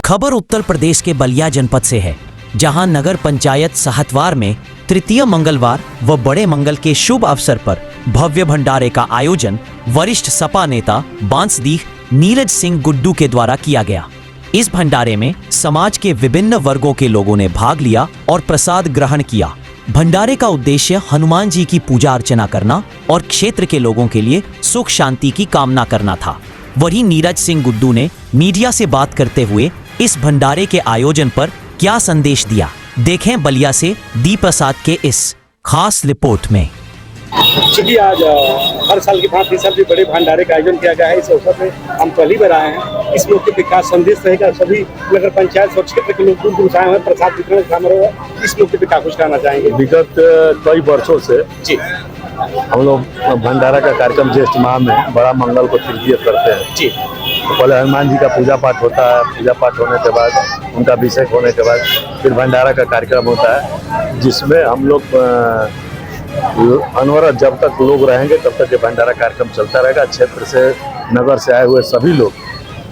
खबर उत्तर प्रदेश के बलिया जनपद से है, जहां नगर पंचायत साहतवार में तृतीय मंगलवार व बड़े मंगल के शुभ अवसर पर भव्य भंडारे का आयोजन वरिष्ठ सपा नेता बांसडीह नीरज सिंह गुड्डू के द्वारा किया गया। इस भंडारे में समाज के विभिन्न वर्गों के लोगों ने भाग लिया और प्रसाद ग्रहण किया। भंडारे का उद्देश्य हनुमान जी की पूजा अर्चना करना और क्षेत्र के लोगों के लिए सुख शांति की कामना करना था। वहीं नीरज सिंह गुड्डू ने मीडिया से बात करते हुए इस भंडारे के आयोजन पर क्या संदेश दिया, देखें बलिया से दी प्रसाद के इस खास रिपोर्ट में। चूंकि आज हर साल की भांति इस साल भी बड़े भंडारे का आयोजन किया गया है। इस अवसर पे हम पहली बार आए हैं। इस मौके पे क्या संदेश रहेगा, सभी नगर पंचायत और क्षेत्र के लोग दूर दूर आए हैं, प्रसाद वितरण समारोह, इस मौके पे क्या कुछ कहना चाहेंगे? विगत कई वर्षों से जी हम लोग भंडारा का कार्यक्रम ज्येष्ठ माह में बड़ा मंगल को तृतीय करते हैं। जी तो पहले हनुमान जी का पूजा पाठ होता है, पूजा पाठ होने के बाद उनका अभिषेक होने के बाद फिर भंडारा का कार्यक्रम होता है, जिसमें हम लोग अनवरत जब तक लोग रहेंगे तब तक ये भंडारा कार्यक्रम चलता रहेगा। क्षेत्र से नगर से आए हुए सभी लोग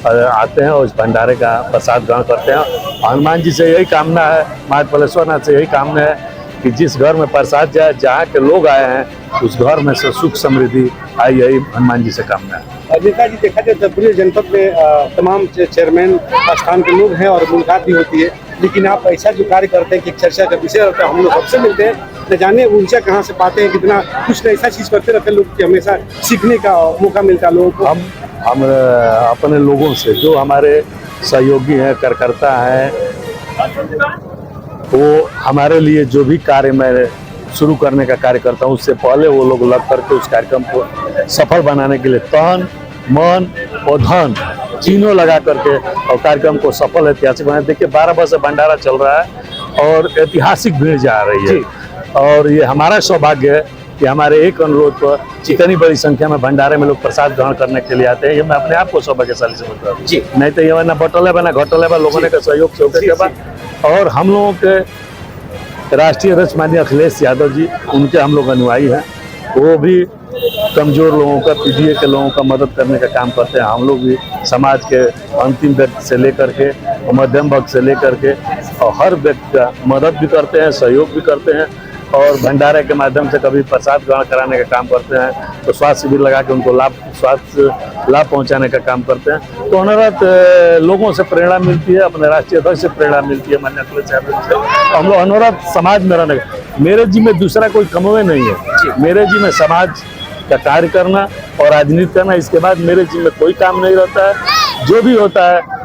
आते हैं और इस भंडारे का प्रसाद ग्रहण करते हैं। हनुमान जी से यही कामना है, माता पलेश्वरनाथ से यही कामना है कि जिस घर में प्रसाद जाए, जहाँ के लोग आए हैं उस घर में से सुख समृद्धि आई, यही हनुमान जी से कामना है। नेताजी, देखा जाए तो पूरे जनपद में तमाम चेयरमैन स्थान के लोग हैं और मुलाकात भी होती है, लेकिन आप ऐसा जो कार्य करते हैं कि चर्चा का विषय रहता है, हम लोग सबसे मिलते हैं, न जाने ऊर्जा कहाँ से पाते हैं, कितना कुछ न ऐसा चीज़ करते रहते हैं लोग कि हमेशा सीखने का मौका मिलता है लोगों को। हम अपने लोगों से, जो हमारे सहयोगी हैं, कार्यकर्ता हैं, वो हमारे लिए जो भी कार्य मैं शुरू करने का कार्य करता हूँ, उससे पहले वो लोग लग करके उस कार्यक्रम को सफल बनाने के लिए तन मन और धन तीनों लगा करके और कार्यक्रम को सफल ऐतिहासिक बनाए। देखिए 12 वर्ष से भंडारा चल रहा है और ऐतिहासिक भीड़ जा रही है, और ये हमारा सौभाग्य है कि हमारे एक अनुरोध पर इतनी बड़ी संख्या में भंडारे में लोग प्रसाद ग्रहण करने के लिए आते हैं। ये मैं अपने आप को सौभाग्यशाली समझता हूँ। नहीं तो ये ना बटोले बना घोटोले बा, लोगों ने का सहयोग से होकर के बाद। और हम लोगों के राष्ट्रीय अध्यक्ष माननीय अखिलेश यादव जी, उनके हम लोग अनुयायी हैं। वो भी कमजोर लोगों का, पीडीए के लोगों का मदद करने का काम करते हैं। हम लोग भी समाज के अंतिम व्यक्ति से लेकर के मध्यम वर्ग से लेकर के और हर व्यक्ति का मदद भी करते हैं, सहयोग भी करते हैं, और भंडारे के माध्यम से कभी प्रसाद ग्रहण कराने का काम करते हैं, तो स्वास्थ्य शिविर लगा के उनको स्वास्थ्य लाभ पहुंचाने का काम करते हैं। तो अनवरत लोगों से प्रेरणा मिलती है, अपने राष्ट्रीय अध्यक्ष से प्रेरणा मिलती है, माननीय अखिलेश यादव से। हम लोग अनवरत समाज में रहने का, मेरे जी में दूसरा कोई कमवे नहीं है। मेरे जी में समाज का कार्य करना और राजनीति करना, इसके बाद मेरे जी में कोई काम नहीं रहता है। जो भी होता है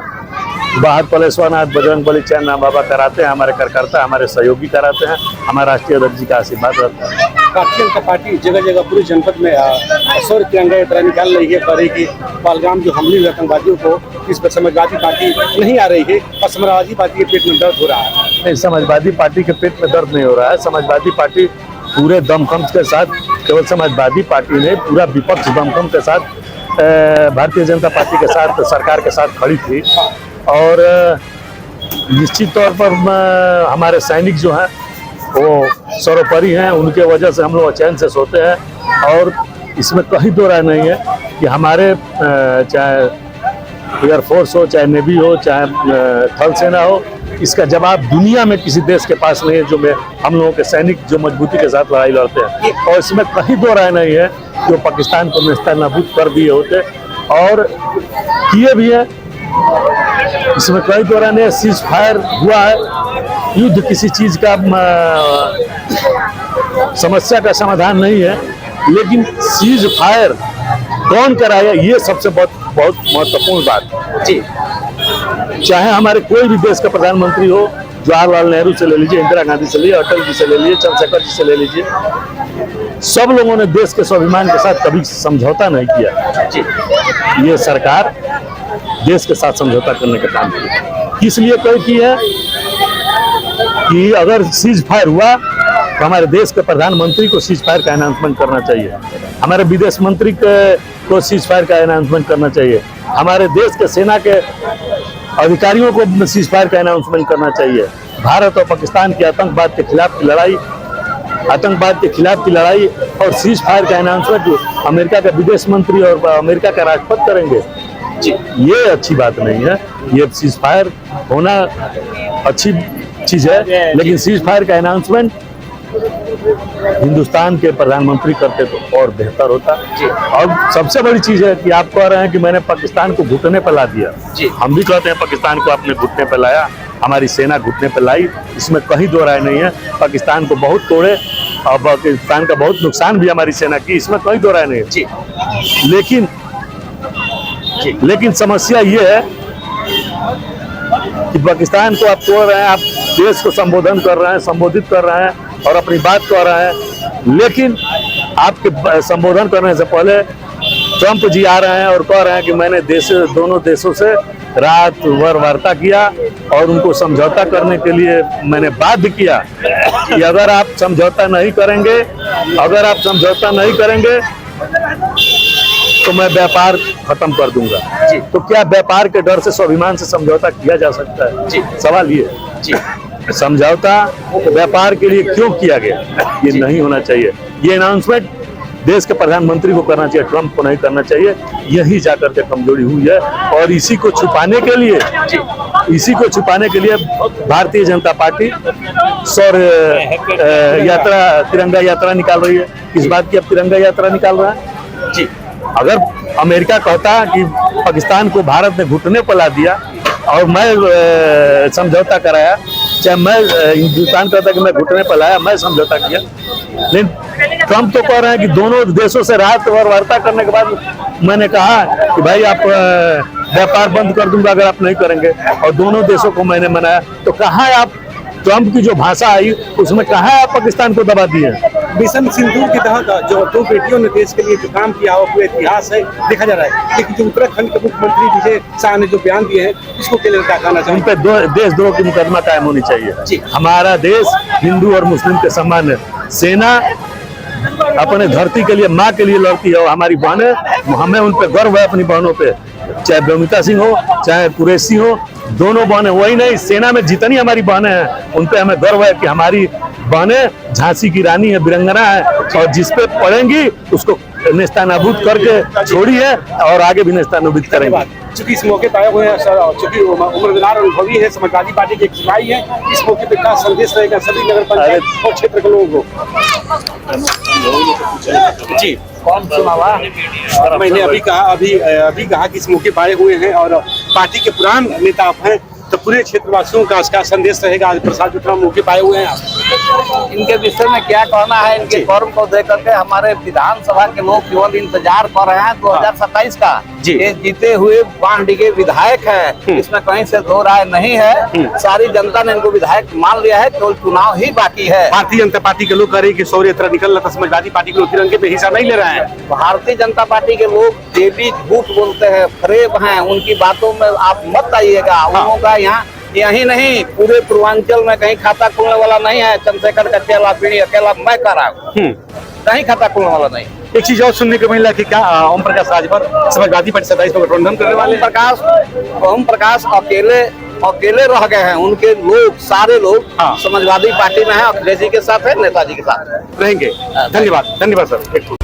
बाहर पलेश्वरनाथ, बजरंगबली, चैन बाबा कराते हैं, हमारे कार्यकर्ता, हमारे सहयोगी कराते हैं, हमारा राष्ट्रीय अध्यक्ष जी का आशीर्वाद रहता है। भारतीय जनता पार्टी जगह जगह पूरे जनपद में सौर तिरंगा यात्रा निकाल रही है, कर रही है। पहलगाम जो हमले हुए आतंकवादियों को, इस पर समाजवादी पार्टी नहीं आ रही है और समाजवादी पार्टी के पेट में दर्द हो रहा है। नहीं, समाजवादी पार्टी के पेट में दर्द नहीं हो रहा है। समाजवादी पार्टी पूरे दमखम के साथ, केवल समाजवादी पार्टी ने पूरा विपक्ष दमखम के साथ भारतीय जनता पार्टी के साथ, सरकार के साथ खड़ी थी। और निश्चित तौर पर हमारे सैनिक जो हैं वो सर्वोपरि हैं, उनके वजह से हम लोग चैन से सोते हैं। और इसमें कहीं दो राय नहीं है कि हमारे चाहे एयरफोर्स हो, चाहे नेवी हो, चाहे थल सेना हो, इसका जवाब दुनिया में किसी देश के पास नहीं है जो हम लोगों के सैनिक जो मजबूती के साथ लड़ाई लड़ते हैं। और इसमें कहीं दो राय नहीं है जो पाकिस्तान को नेस्तनाबूद कर दिए होते और किए भी है। इसमें कई दौरान सीज फायर हुआ है। युद्ध किसी चीज का समस्या का समाधान नहीं है, लेकिन सीज फायर कौन कराया, ये सबसे बहुत महत्वपूर्ण बात जी। चाहे हमारे कोई भी देश का प्रधानमंत्री हो, जवाहरलाल नेहरू से ले लीजिए, इंदिरा गांधी से ले लीजिए, अटल जी से ले लीजिए, चंद्रशेखर जी से ले लीजिए, सब लोगों ने देश के स्वाभिमान के साथ कभी समझौता नहीं किया जी। ये सरकार देश के साथ समझौता करने का काम किया। इसलिए तय की है कि अगर सीज फायर हुआ तो हमारे देश के प्रधानमंत्री को सीज फायर का अनाउंसमेंट करना चाहिए, हमारे विदेश मंत्री को सीज फायर का अनाउंसमेंट करना चाहिए, हमारे देश के सेना के अधिकारियों को सीज फायर का अनाउंसमेंट करना चाहिए। भारत और पाकिस्तान की आतंकवाद के खिलाफ की लड़ाई और सीज फायर का अनाउंसमेंट अमेरिका के विदेश मंत्री और अमेरिका का राष्ट्रपति करेंगे। ये अच्छी बात नहीं है। ये सीज फायर होना अच्छी चीज है, लेकिन सीज फायर का अनाउंसमेंट हिंदुस्तान के प्रधानमंत्री करते तो और बेहतर होता। और सबसे बड़ी चीज है कि आप कह रहे हैं कि मैंने पाकिस्तान को घुटने पर ला दिया। हम भी कहते हैं पाकिस्तान को आपने घुटने पर लाया, हमारी सेना घुटने पर लाई, इसमें कहीं दो राय नहीं है। पाकिस्तान को बहुत तोड़े और पाकिस्तान का बहुत नुकसान भी हमारी सेना की, इसमें कोई दो राय नहीं है। लेकिन समस्या ये है कि पाकिस्तान को आप तोड़ रहे हैं, आप देश को संबोधन कर रहे हैं, संबोधित कर रहे हैं और अपनी बात कह रहे हैं, लेकिन आपके संबोधन करने से पहले ट्रंप जी आ रहे हैं और कह रहे हैं कि मैंने दोनों देशों से रात भर वार्ता किया और उनको समझौता करने के लिए मैंने बाध्य किया कि अगर आप समझौता नहीं करेंगे तो मैं व्यापार खत्म कर दूंगा। तो क्या व्यापार के डर से स्वाभिमान से समझौता किया जा सकता है? सवाल ये समझौता व्यापार के लिए क्यों किया गया? ये नहीं होना चाहिए। ये अनाउंसमेंट देश के प्रधानमंत्री को करना चाहिए, ट्रंप को नहीं करना चाहिए। यही जाकर के कमजोरी हुई है और इसी को छुपाने के लिए भारतीय जनता पार्टी तिरंगा यात्रा निकाल रही है। किस बात की अब तिरंगा यात्रा निकाल रहा है? अगर अमेरिका कहता कि पाकिस्तान को भारत ने घुटने पर ला दिया और मैं समझौता कराया, चाहे मैं हिंदुस्तान कहता कि मैं घुटने पर लाया, मैं समझौता किया, लेकिन ट्रंप तो कह रहे हैं कि दोनों देशों से रात भर वार्ता करने के बाद मैंने कहा कि भाई आप व्यापार बंद कर दूंगा अगर आप नहीं करेंगे, और दोनों देशों को मैंने मनाया। तो कहाँ है आप ट्रंप की जो भाषा आई उसमें कहाँ है आप पाकिस्तान को दबा दिए? मिशन सिंदूर के तहत जो दो बेटियों ने देश के लिए जो काम किया वो पूरा इतिहास है, देखा जा रहा है। लेकिन जो उत्तराखंड के मुख्यमंत्री विजय शाह ने जो बयान दिए हैं, इसको क्या क्या कहना चाहिए? उन पे देशद्रोह की मुकदमा कायम होनी चाहिए। हमारा देश हिंदू और मुस्लिम के सम्मान है। सेना अपने धरती के लिए, माँ के लिए लड़ती है और हमारी बहनें, हमें उन पे गर्व है, अपनी बहनों पे, चाहे बमिता सिंह हो चाहे कुरैशी हो, दोनों बहनें, वही नहीं सेना में जितनी हमारी बहनें हैं उन पे हमें गर्व है कि हमारी बहनें झांसी की रानी है, वीरांगना है, और जिस पे पड़ेंगी उसको नेस्तानाबूद करके छोड़ी है और आगे भी नेस्तानाबूद करेंगे। चूंकि इस मौके पर आए हुए हैं, चूंकि उम्रदरार अनुभवी है, समाजवादी पार्टी के एक सिपाही है, इस मौके पे क्या संदेश रहेगा सभी नगर पंचायत और क्षेत्र के लोगों को? जी कौन सुनावा? मैंने अभी कहा कि इस मौके पर आए हुए हैं और पार्टी के पुराने नेता आप हैं, तो पूरे क्षेत्रवासियों का इसका संदेश रहेगा। आज प्रसाद वितरण मौके पाए हुए हैं आप, इनके विषय में क्या कहना है? इनके फॉर्म को देख करके हमारे विधानसभा के लोग केवल इंतजार कर रहे हैं 2027 का। ये जीते हुए बांडिगे विधायक है, इसमें कहीं से दो राय नहीं है। सारी जनता ने इनको विधायक मान लिया है, केवल चुनाव ही बाकी है। भारतीय जनता पार्टी के लोग कह रहे हैं कि शौर्य यात्रा निकल रहा था, समाजवादी पार्टी के लोग तिरंगे पे हिस्सा नहीं ले रहे हैं। भारतीय जनता पार्टी के लोग डेली झूठ बोलते हैं, फरेब हैं, उनकी बातों में आप मत आइएगा। उन का यहाँ यही नहीं, पूरे पूर्वांचल में कहीं खाता खुलने वाला नहीं है। चंद्रशेखर का अकेला पीढ़ी अकेला मैं कर रहा हूँ, कहीं खाता खुलने वाला नहीं। एक चीज और सुनने को मिला कि क्या ओम प्रकाश राजभर समाजवादी पार्टी 27 को गठबंधन करने वाले? ओम प्रकाश अकेले रह गए हैं। उनके लोग, सारे लोग समाजवादी पार्टी में है, अखिलेश जी के साथ है, नेताजी के साथ रहेंगे। धन्यवाद सर।